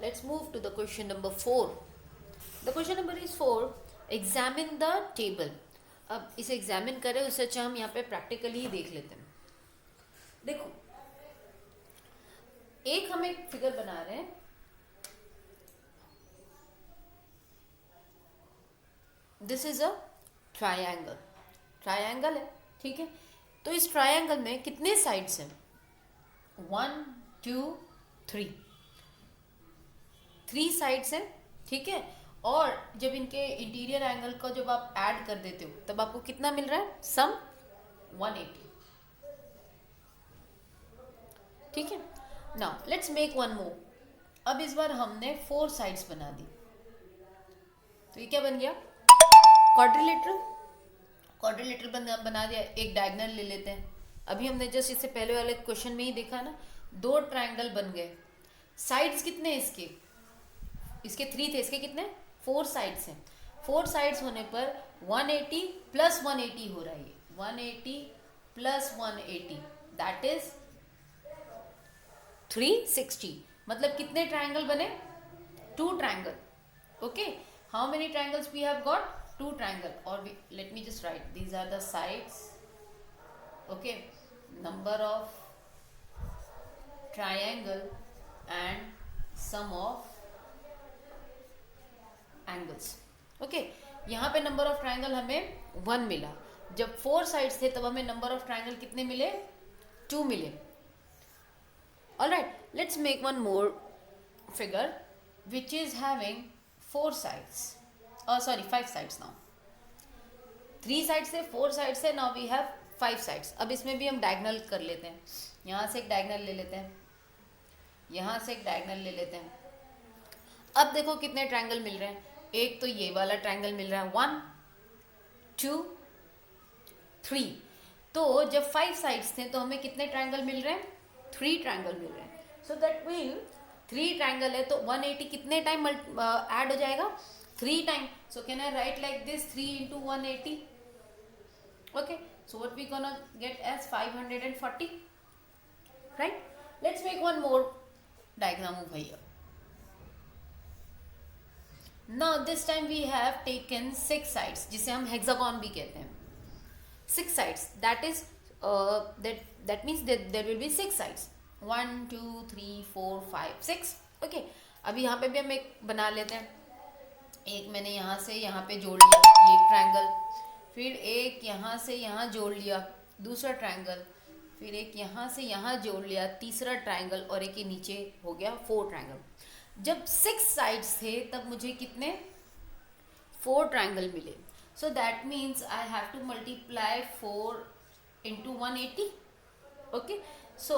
Let's move to the question number 4. The question number is 4. Examine the table. अब इसे examine करें उससे अच्छा हम यहाँ पे प्रैक्टिकली ही देख लेते हैं. देखो, एक हम एक फिगर बना रहे हैं. This is a triangle. Triangle है, ठीक है. तो इस ट्रायंगल में कितने साइड्स हैं? 1 2 3. 3 साइड्स हैं, ठीक है. और जब इनके इंटीरियर एंगल को जब आप ऐड कर देते हो तब आपको कितना मिल रहा है? सम 180. ठीक है. नाउ लेट्स मेक वन मोर. अब इस बार हमने 4 साइड्स बना दी. तो ये क्या बन गया? क्वाड्रिलेटरल. क्वाड्रिलेटरल बना दिया. एक डायगोनल ले लेते हैं. अभी हमने जस्ट इससे पहले वाले क्वेश्चन में ही देखा ना, 2 ट्रायंगल बन गए. साइड्स कितने हैं इसके? इसके 3 थे, इसके कितने? 4 साइड्स हैं. 4 साइड्स होने पर 180 प्लस 180 हो रहा है. 180 प्लस 180 दैट इज 360. मतलब कितने ट्रायंगल बने? 2 triangle. Okay. How many triangles we have got? 2 triangle. और let me just write these are the sides. Okay. Number of triangle and sum of angles. Okay. यहाँ पे number of triangle हमें 1 मिला. जब 4 sides थे तब हमें नंबर ऑफ ट्रायंगल कितने मिले? 2 मिले. Alright, let's make one more figure which is having 4 sides. Sorry 5 sides. Now 3 sides से 4 साइड्स से नाउ वी हैव 5 साइड्स. अब इसमें भी हम डायगोनल कर लेते हैं. यहाँ से एक डायगोनल ले लेते हैं, यहाँ से एक डायगोनल ले लेते हैं. अब देखो कितने ट्रायंगल मिल रहे हैं. एक तो ये वाला ट्रायंगल मिल रहा है 1 2 3. तो जब 5 साइड्स थे तो हमें कितने ट्रायंगल मिल रहे हैं? 3 ट्रायंगल मिल रहे हैं. सो दैट मीन 3 ट्रायंगल है तो 180 कितने टाइम ऐड हो जाएगा? 3 time. So can I write like this 3 into 180. Okay. So what we gonna get as 540. Right. Let's make one more diagram over here. Now this time we have taken 6 sides जिसे हम hexagon भी कहते हैं. 6 sides that is that means that there will be 6 sides. 1 2 3 4 5 6. Okay. अभी यहाँ पे भी हम एक बना लेते हैं. एक मैंने यहाँ से यहाँ पे जोड़ लिया, ये एक ट्रायंगल. फिर एक यहाँ से यहाँ जोड़ लिया, दूसरा ट्रायंगल. फिर एक यहाँ से यहाँ जोड़ लिया, तीसरा ट्रायंगल. और एक ये नीचे हो गया 4 ट्रायंगल. जब 6 साइड्स थे तब मुझे कितने? 4 ट्रायंगल मिले. So that means I have to multiply 4 into 180. Okay. So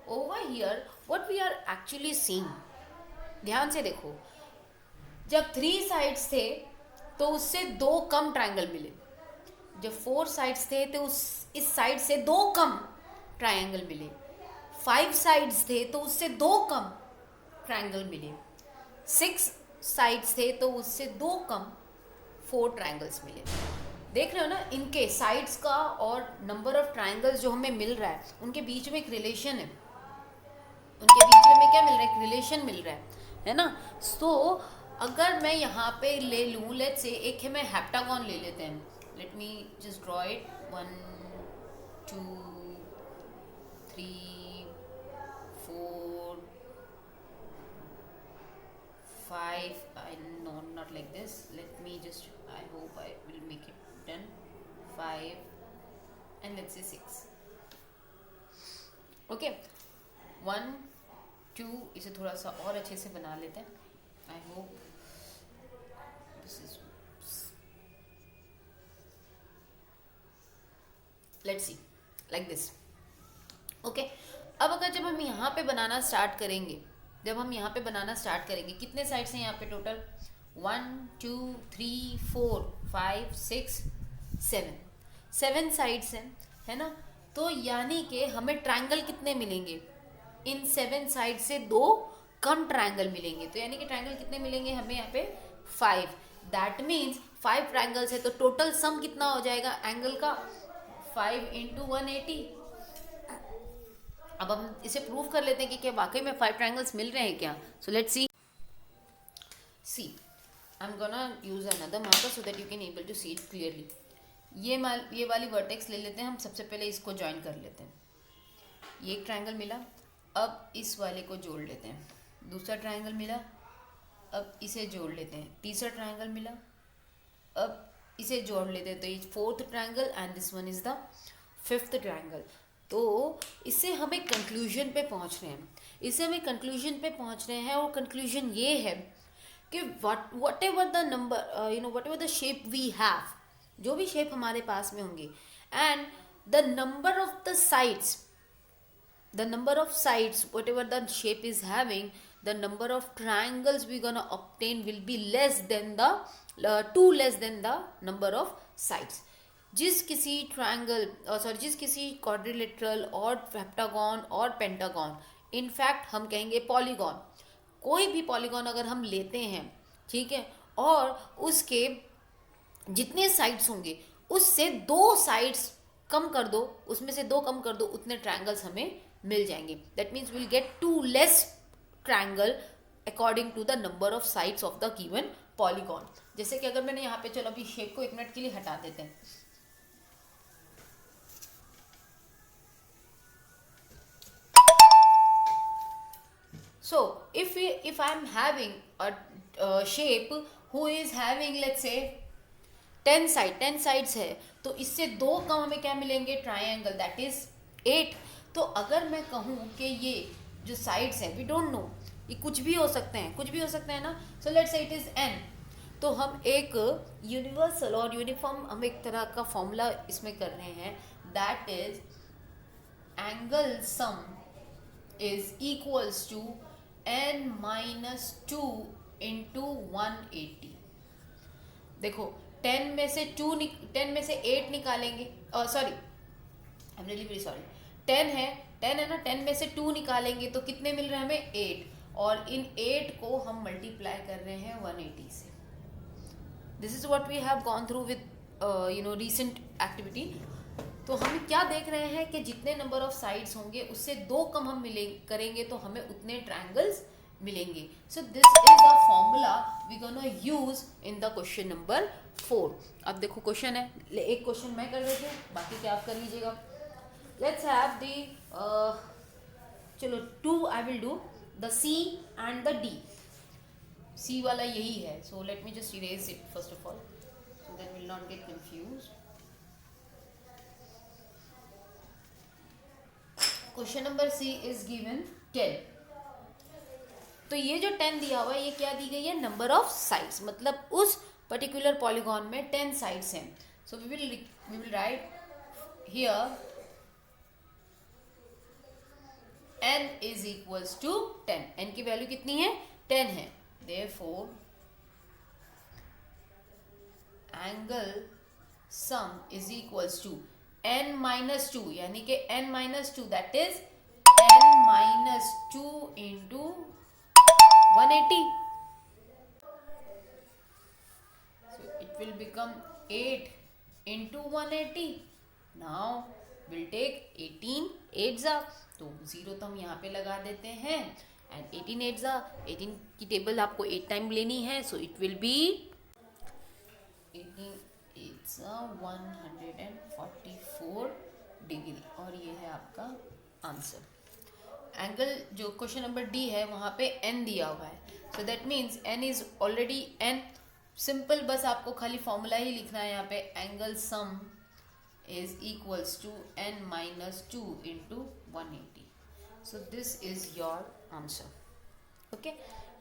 over here what we are actually seeing, ध्यान से देखो. जब 3 साइड्स थे तो उससे 2 कम ट्रायंगल मिले. जब 4 साइड्स थे तो इस साइड से 2 कम ट्रायंगल मिले. 5 साइड्स थे तो उससे 2 कम ट्रायंगल मिले. 6 साइड्स थे तो उससे 2 कम 4 ट्रायंगल्स मिले. देख रहे हो ना, इनके साइड्स का और नंबर ऑफ ट्रायंगल्स जो हमें मिल रहा है उनके बीच में एक रिलेशन है. उनके बीच में हमें क्या मिल रहा है? एक रिलेशन मिल रहा है ना. सो अगर मैं यहाँ पे ले लूँ, लेट्स से एक है, मैं हेप्टागॉन ले लेते हैं. Late me just draw it. 1 2 3 4 5. I no, not like this. Let me just, I hope I will make it done. 5 and let's say 6. Okay. 1 2. इसे थोड़ा सा और अच्छे से बना लेते हैं. I hope this is, let's see like this. Okay. अब अगर जब हम यहाँ पे बनाना स्टार्ट करेंगे, जब हम यहाँ पे बनाना स्टार्ट करेंगे, कितने साइड्स हैं यहाँ पे टोटल? 1 2 3 4 5 6 7. 7 साइड्स हैं, है ना. तो यानी कि हमें ट्रायंगल कितने मिलेंगे? इन 7 साइड से 2 कम ट्रायंगल मिलेंगे. तो यानी कि ट्रायंगल कितने मिलेंगे हमें यहाँ पे? 5. दैट मीन्स 5 ट्रायंगल्स है तो टोटल सम कितना हो जाएगा एंगल का? 5 into 180. अब हम इसे प्रूव कर लेते हैं कि क्या वाकई में 5 ट्रायंगल्स मिल रहे हैं क्या. So let's see. See I am gonna use another marker so that you can able to see it clearly. ये वाली वर्टेक्स ले लेते हैं हम, सबसे पहले इसको ज्वाइन कर लेते हैं। ये एक ट्रायंगल मिला, अब इस वाले को जोड़ लेते हैं। दूसरा ट्रायंगल मिला, अब इसे जोड़ लेते हैं। तीसरा ट्रायंगल मिला, अब इसे जोड़ लेते हैं। तो ये fourth triangle and this one is the fifth triangle. तो इससे हम एक कंक्लूजन पे पहुंच रहे हैं, और कंक्लूजन ये है कि whatever the number whatever the shape we have, जो भी शेप हमारे पास में होंगे, and the number of the sides, whatever the shape is having, the number of triangles we're gonna obtain will be less than the less than the number of sides. जिस किसी triangle जिस किसी quadrilateral और heptagon और pentagon, in fact हम कहेंगे polygon, कोई भी पॉलीगॉन अगर हम लेते हैं, ठीक है, और उसके जितने साइड्स होंगे उससे 2 साइड्स कम कर दो, उसमें से 2 कम कर दो, उतने ट्रायंगल्स हमें मिल जाएंगे। That means will get 2 less triangle according to the number of sides of the given polygon. जैसे कि अगर मैंने यहाँ पे, चलो अभी शेप को 1 मिनट के लिए हटा देते हैं। So if I am having a shape who is having let's say 10 sides है, तो इससे 2 कम हमें क्या मिलेंगे, ट्रायंगल, दैट इज 8। तो अगर मैं कहूँ कि ये जो साइड्स हैं, वी डोंट नो, ये कुछ भी हो सकते हैं ना। So let's say it is n। तो हम एक यूनिवर्सल और यूनिफॉर्म, हम एक तरह का फॉर्मूला इसमें कर रहे हैं, that is angle sum is equals to n-2 into 180। देखो 10 में से 8 निकालेंगे, sorry I am really very sorry, 10 है ना, 10 में से 2 निकालेंगे तो कितने मिल रहे हैं हमें, 8, और इन 8 को हम मल्टीप्लाई कर रहे हैं 180 से। This is what we have gone through with recent activity. तो हम क्या देख रहे हैं कि जितने नंबर ऑफ साइड्स होंगे उससे 2 कम हम करेंगे तो हमें उतने ट्रायंगल्स मिलेंगे। So this is the formula we gonna use in the question number 4। अब देखो क्वेश्चन है, एक क्वेश्चन मैं कर देती हूँ, बाकी क्या आप कर लीजिएगा। लेट्स हैव द चलो 2 I will do the C and the D। C वाला यही है, so let me just erase it first of all so that will not gate confused. Question number C is given 10। तो ये जो 10 दिया हुआ है, ये क्या दी गई है, नंबर ऑफ साइड्स, मतलब उस पर्टिकुलर पॉलीगॉन में 10 साइड्स हैं। So we will write here n is equals to 10। n की वैल्यू कितनी है, 10 है। Therefore angle sum is equals to n-2, यानी कि n-2 that is n-2 into 180। So it will become 8 into 180. Now we'll take 18 8s are, तो 0 तो हम यहाँ पे लगा देते हैं, एंड 18 8s are, 18 की टेबल आपको 8 टाइम लेनी है, so it will be 18 8s are 144 degree, और ये है आपका आंसर। एंगल जो क्वेश्चन नंबर D है वहाँ पे n दिया हुआ है, so that means n is already n। Simple, बस आपको खाली फॉर्मूला ही लिखना है यहाँ पे, angle sum is equals to n-2 into 180। So this is your answer. Okay,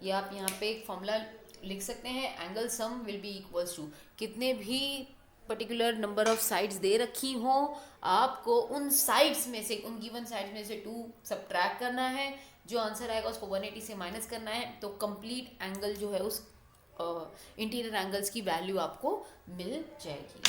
ये आप यहाँ पे एक फॉर्मूला लिख सकते हैं, angle sum will be equals to, कितने भी पर्टिकुलर नंबर ऑफ साइड्स दे रखी हो, आपको उन साइड्स में से, उन गिवन साइड्स में से 2 सबट्रैक्ट करना है, जो आंसर आएगा उसको 180 से माइनस करना है, तो कंप्लीट एंगल जो है उस इंटीरियर एंगल्स की वैल्यू आपको मिल जाएगी।